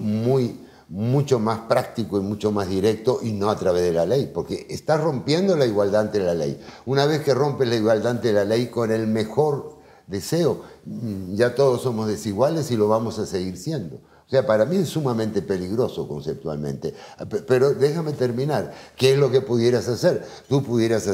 mucho más práctico y mucho más directo, y no a través de la ley, porque estás rompiendo la igualdad ante la ley. Una vez que rompes la igualdad ante la ley con el mejor deseo, ya todos somos desiguales y lo vamos a seguir siendo. O sea, para mí es sumamente peligroso conceptualmente. Pero déjame terminar. ¿Qué es lo que pudieras hacer? Tú pudieras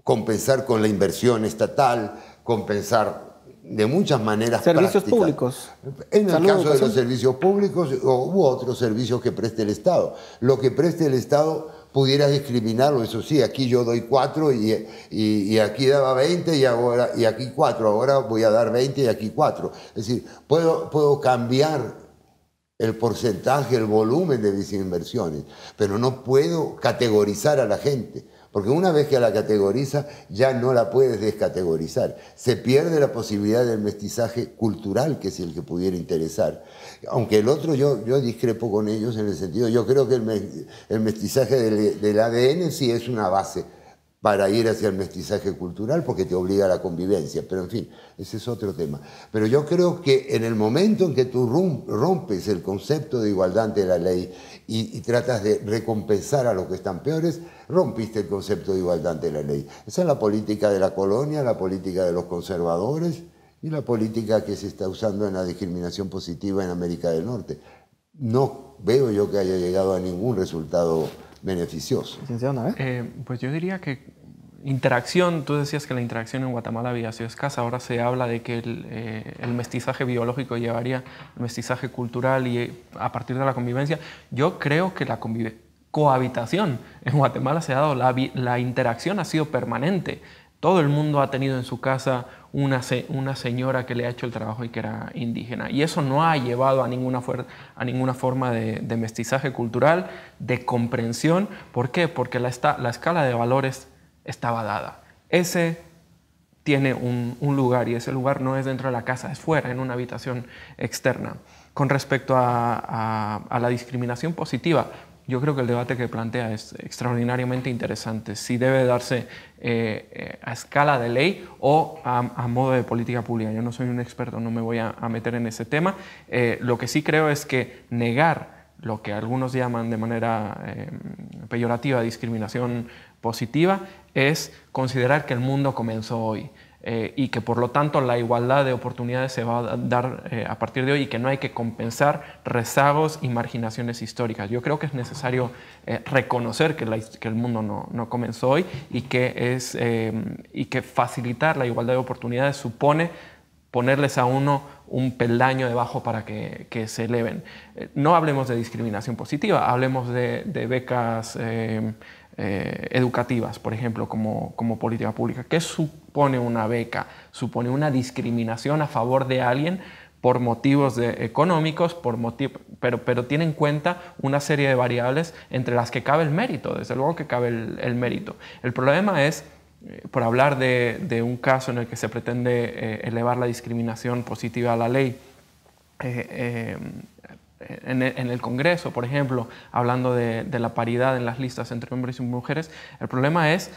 compensar con la inversión estatal, compensar de muchas maneras servicios prácticas. Públicos. En el Salud, caso de educación. los servicios públicos u otros servicios que preste el Estado. Lo que preste el Estado pudiera discriminarlo, eso sí, aquí yo doy 4 y aquí daba 20 y aquí 4, ahora voy a dar 20 y aquí 4. Es decir, puedo cambiar el porcentaje, el volumen de mis inversiones, pero no puedo categorizar a la gente. Porque una vez que la categoriza, ya no la puedes descategorizar. Se pierde la posibilidad del mestizaje cultural, que es el que pudiera interesar. Aunque el otro, yo discrepo con ellos en el sentido, yo creo que el mestizaje del ADN sí es una base para ir hacia el mestizaje cultural, porque te obliga a la convivencia. Pero en fin, ese es otro tema. Pero yo creo que en el momento en que tú rompes el concepto de igualdad ante la ley y tratas de recompensar a los que están peores, rompiste el concepto de igualdad ante la ley. Esa es la política de la colonia, la política de los conservadores y la política que se está usando en la discriminación positiva en América del Norte. No veo yo que haya llegado a ningún resultado beneficioso. Pues yo diría que interacción, tú decías que la interacción en Guatemala había sido escasa, ahora se habla de que el mestizaje biológico llevaría al mestizaje cultural y a partir de la convivencia. Yo creo que la cohabitación en Guatemala se ha dado, la interacción ha sido permanente. Todo el mundo ha tenido en su casa una señora que le ha hecho el trabajo y que era indígena. Y eso no ha llevado a ninguna forma de mestizaje cultural, de comprensión. ¿Por qué? Porque la escala de valores estaba dada. Ese tiene un lugar y ese lugar no es dentro de la casa, es fuera, en una habitación externa. Con respecto a la discriminación positiva, yo creo que el debate que plantea es extraordinariamente interesante. Si debe darse a escala de ley o a modo de política pública. Yo no soy un experto, no me voy a meter en ese tema. Lo que sí creo es que negar lo que algunos llaman de manera peyorativa discriminación positiva es considerar que el mundo comenzó hoy. Y que por lo tanto la igualdad de oportunidades se va a dar a partir de hoy y que no hay que compensar rezagos y marginaciones históricas. Yo creo que es necesario reconocer que el mundo no comenzó hoy y que facilitar la igualdad de oportunidades supone ponerles a uno un peldaño debajo para que se eleven. No hablemos de discriminación positiva, hablemos de becas educativas, por ejemplo, como política pública. ¿Qué supone una beca? Supone una discriminación a favor de alguien por motivos económicos, pero tiene en cuenta una serie de variables entre las que cabe el mérito, desde luego que cabe el mérito. El problema es, por hablar de un caso en el que se pretende elevar la discriminación positiva a la ley, en el Congreso, por ejemplo, hablando de la paridad en las listas entre hombres y mujeres, el problema es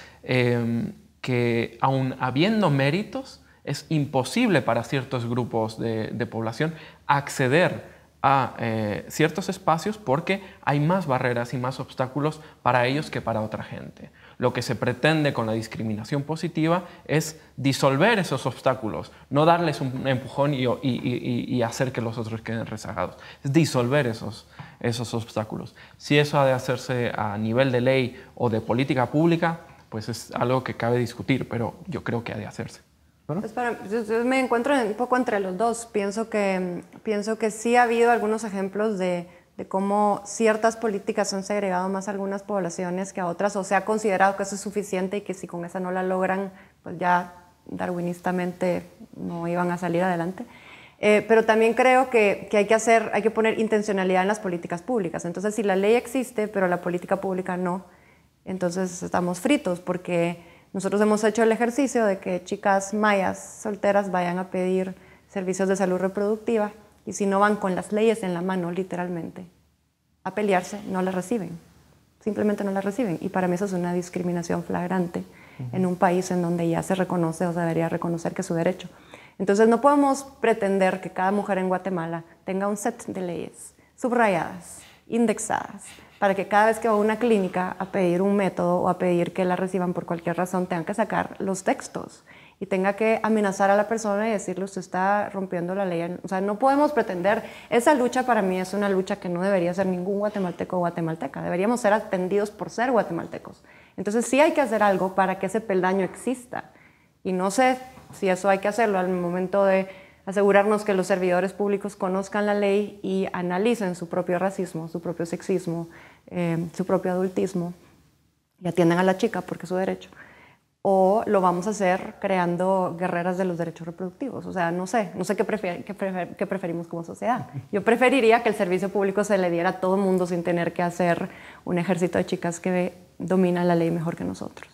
que aun habiendo méritos, es imposible para ciertos grupos de población acceder a ciertos espacios porque hay más barreras y más obstáculos para ellos que para otra gente. Lo que se pretende con la discriminación positiva es disolver esos obstáculos, no darles un empujón y hacer que los otros queden rezagados. Es disolver esos obstáculos. Si eso ha de hacerse a nivel de ley o de política pública, pues es algo que cabe discutir, pero yo creo que ha de hacerse. Pues yo me encuentro un poco entre los dos. Pienso que sí ha habido algunos ejemplos de cómo ciertas políticas han segregado más a algunas poblaciones que a otras, o se ha considerado que eso es suficiente y que si con esa no la logran, pues ya darwinistamente no iban a salir adelante. Pero también creo que hay que poner intencionalidad en las políticas públicas. Entonces, si la ley existe, pero la política pública no, entonces estamos fritos, porque nosotros hemos hecho el ejercicio de que chicas mayas solteras vayan a pedir servicios de salud reproductiva y si no van con las leyes en la mano, literalmente, a pelearse, no las reciben. Simplemente no las reciben. Y para mí eso es una discriminación flagrante en un país en donde ya se reconoce o se debería reconocer que es su derecho. Entonces no podemos pretender que cada mujer en Guatemala tenga un set de leyes subrayadas, indexadas, para que cada vez que va a una clínica a pedir un método o a pedir que la reciban por cualquier razón, tengan que sacar los textos y tenga que amenazar a la persona y decirle usted está rompiendo la ley. O sea, no podemos pretender, esa lucha para mí es una lucha que no debería ser ningún guatemalteco o guatemalteca, deberíamos ser atendidos por ser guatemaltecos. Entonces sí hay que hacer algo para que ese peldaño exista y no sé si eso hay que hacerlo al momento de asegurarnos que los servidores públicos conozcan la ley y analicen su propio racismo, su propio sexismo, su propio adultismo y atiendan a la chica porque es su derecho. O lo vamos a hacer creando guerreras de los derechos reproductivos. O sea, no sé qué preferimos como sociedad. Yo preferiría que el servicio público se le diera a todo mundo sin tener que hacer un ejército de chicas que dominan la ley mejor que nosotros.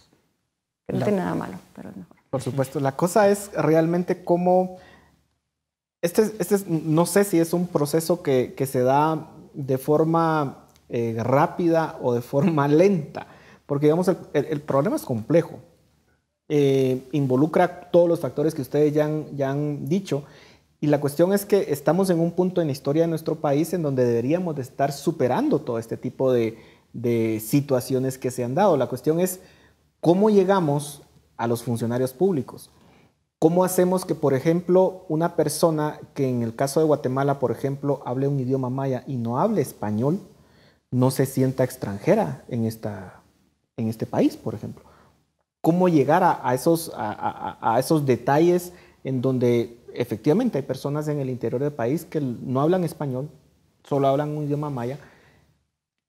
Que no tiene nada malo, pero es mejor. Por supuesto. La cosa es realmente cómo... no sé si es un proceso que se da de forma rápida o de forma lenta, porque digamos el problema es complejo, involucra todos los factores que ustedes ya han dicho, y la cuestión es que estamos en un punto en la historia de nuestro país en donde deberíamos de estar superando todo este tipo de situaciones que se han dado. La cuestión es cómo llegamos a los funcionarios públicos. ¿Cómo hacemos que, por ejemplo, una persona que en el caso de Guatemala, por ejemplo, hable un idioma maya y no hable español, no se sienta extranjera en este país, por ejemplo? ¿Cómo llegar a esos detalles en donde efectivamente hay personas en el interior del país que no hablan español, solo hablan un idioma maya?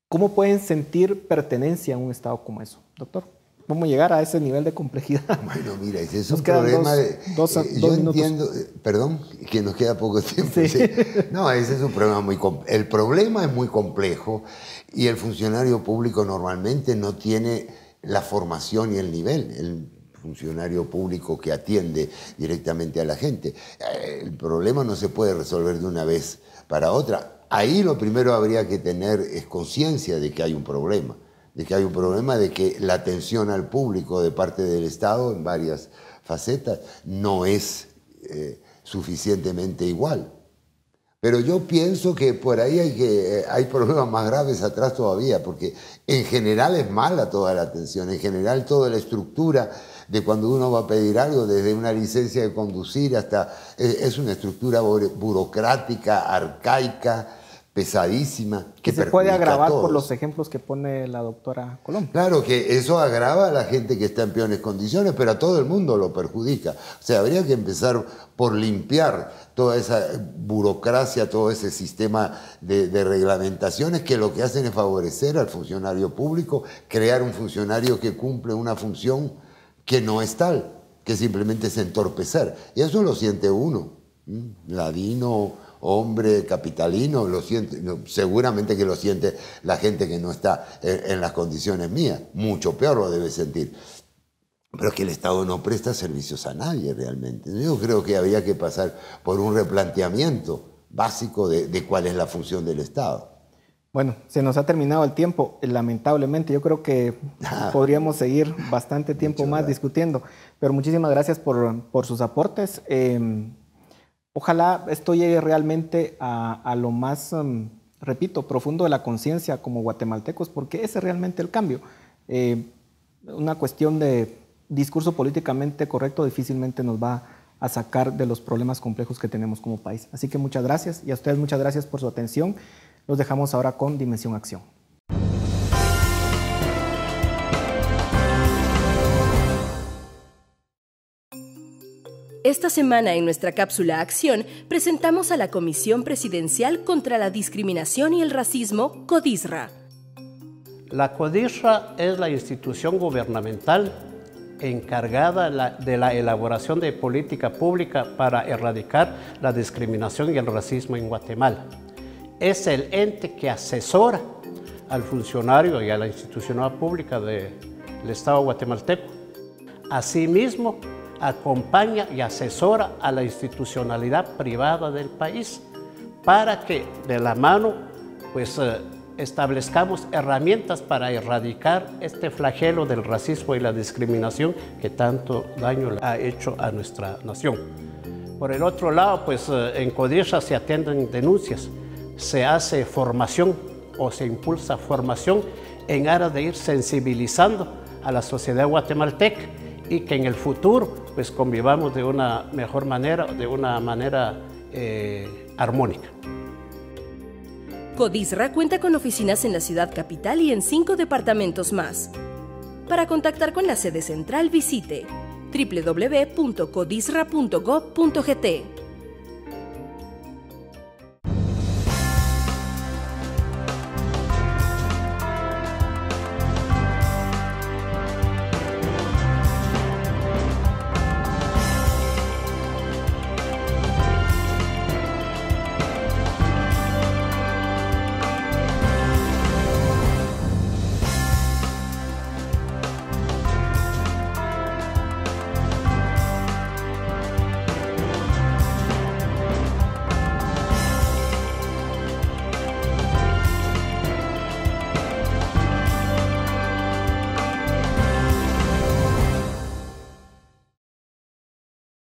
¿Cómo pueden sentir pertenencia a un estado como eso, doctor? ¿Cómo llegar a ese nivel de complejidad? Bueno, mira, ese es un problema yo entiendo, perdón, que nos queda poco tiempo. Sí. Sí. No, ese es un problema muy complejo. El problema es muy complejo y el funcionario público normalmente no tiene la formación y el nivel. El funcionario público que atiende directamente a la gente. El problema no se puede resolver de una vez para otra. Ahí lo primero habría que tener es conciencia de que hay un problema. De que la atención al público de parte del Estado en varias facetas no es suficientemente igual. Pero yo pienso que por ahí hay problemas más graves atrás todavía, porque en general es mala toda la atención, en general toda la estructura de cuando uno va a pedir algo, desde una licencia de conducir hasta... Es una estructura burocrática, arcaica, pesadísima. Que se puede agravar por los ejemplos que pone la doctora Colón. Claro que eso agrava a la gente que está en peores condiciones, pero a todo el mundo lo perjudica. O sea, habría que empezar por limpiar toda esa burocracia, todo ese sistema de reglamentaciones que lo que hacen es favorecer al funcionario público, crear un funcionario que cumple una función que no es tal, que simplemente es entorpecer. Y eso lo siente uno, ladino, hombre, capitalino, lo siente, seguramente que lo siente la gente que no está en las condiciones mías, mucho peor lo debe sentir. Pero es que el Estado no presta servicios a nadie realmente. Yo creo que había que pasar por un replanteamiento básico de cuál es la función del Estado. Bueno, se nos ha terminado el tiempo, lamentablemente. Yo creo que podríamos seguir bastante tiempo más discutiendo, pero muchísimas gracias por sus aportes. Ojalá esto llegue realmente a lo más, repito, profundo de la conciencia como guatemaltecos, porque ese es realmente el cambio. Una cuestión de discurso políticamente correcto difícilmente nos va a sacar de los problemas complejos que tenemos como país. Así que muchas gracias, y a ustedes muchas gracias por su atención. Los dejamos ahora con Dimensión Acción. Esta semana en nuestra cápsula Acción presentamos a la Comisión Presidencial contra la Discriminación y el Racismo, CODISRA. La CODISRA es la institución gubernamental encargada de la elaboración de política pública para erradicar la discriminación y el racismo en Guatemala. Es el ente que asesora al funcionario y a la institucionalidad pública del Estado guatemalteco. Asimismo, acompaña y asesora a la institucionalidad privada del país para que de la mano establezcamos herramientas para erradicar este flagelo del racismo y la discriminación que tanto daño ha hecho a nuestra nación. Por el otro lado, en CODISRA se atienden denuncias, se hace formación o se impulsa formación en aras de ir sensibilizando a la sociedad guatemalteca y que en el futuro convivamos de una mejor manera, de una manera armónica. CODISRA cuenta con oficinas en la ciudad capital y en 5 departamentos más. Para contactar con la sede central visite www.codisra.gov.gt.